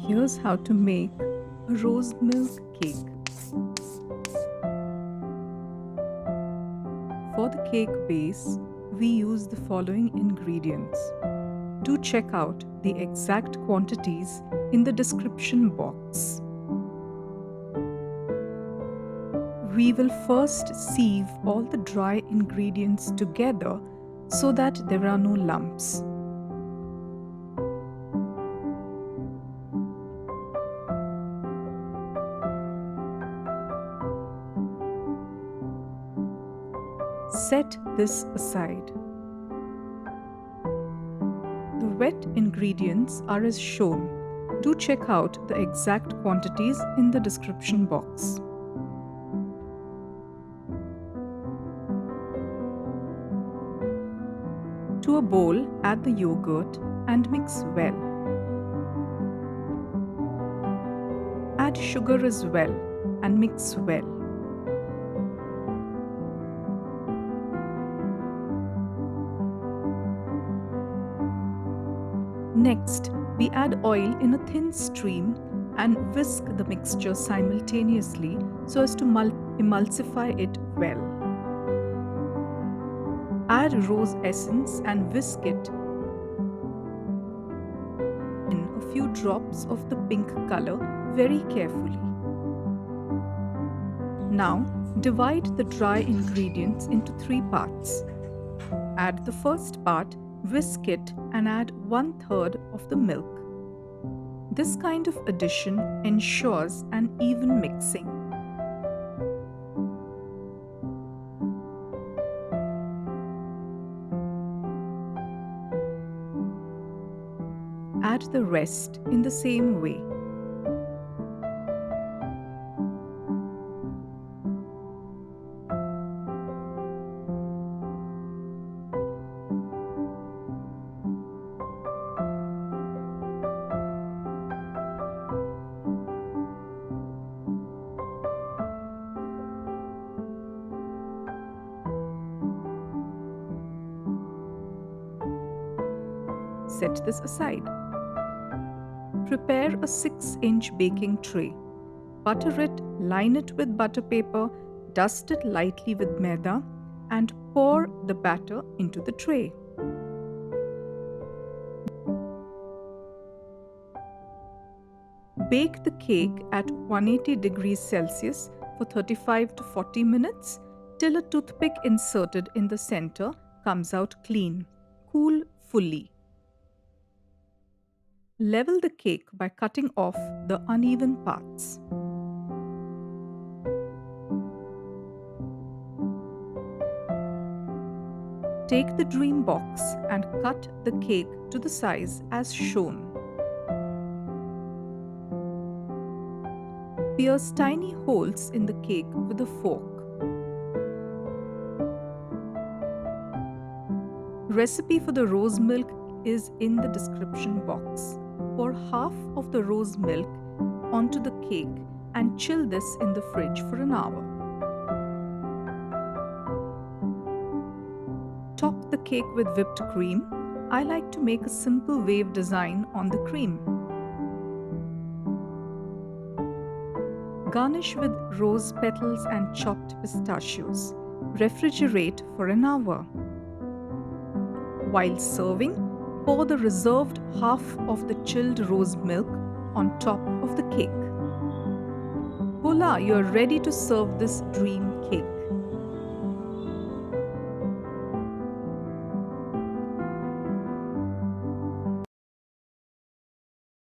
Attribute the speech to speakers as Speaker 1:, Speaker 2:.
Speaker 1: Here's how to make a rose milk cake. For the cake base, we use the following ingredients. Do check out the exact quantities in the description box. We will first sieve all the dry ingredients together so that there are no lumps. Set this aside. The wet ingredients are as shown. Do check out the exact quantities in the description box. To a bowl, add the yogurt and mix well. Add sugar as well and mix well. Next, we add oil in a thin stream and whisk the mixture simultaneously so as to emulsify it well. Add rose essence and whisk it in a few drops of the pink color very carefully. Now, divide the dry ingredients into 3 parts. Add the first part, whisk it and add 1/3 of the milk. This kind of addition ensures an even mixing. Add the rest in the same way. Set this aside. Prepare a 6-inch baking tray. Butter it, line it with butter paper, dust it lightly with maida, and pour the batter into the tray. Bake the cake at 180 degrees Celsius for 35 to 40 minutes till a toothpick inserted in the center comes out clean. Cool fully. Level the cake by cutting off the uneven parts. Take the dream box and cut the cake to the size as shown. Pierce tiny holes in the cake with a fork. Recipe for the rose milk is in the description box. Pour half of the rose milk onto the cake and chill this in the fridge for an hour. Top the cake with whipped cream. I like to make a simple wave design on the cream. Garnish with rose petals and chopped pistachios. Refrigerate for an hour. While serving, pour the reserved half of the chilled rose milk on top of the cake. Voila, you are ready to serve this dream cake.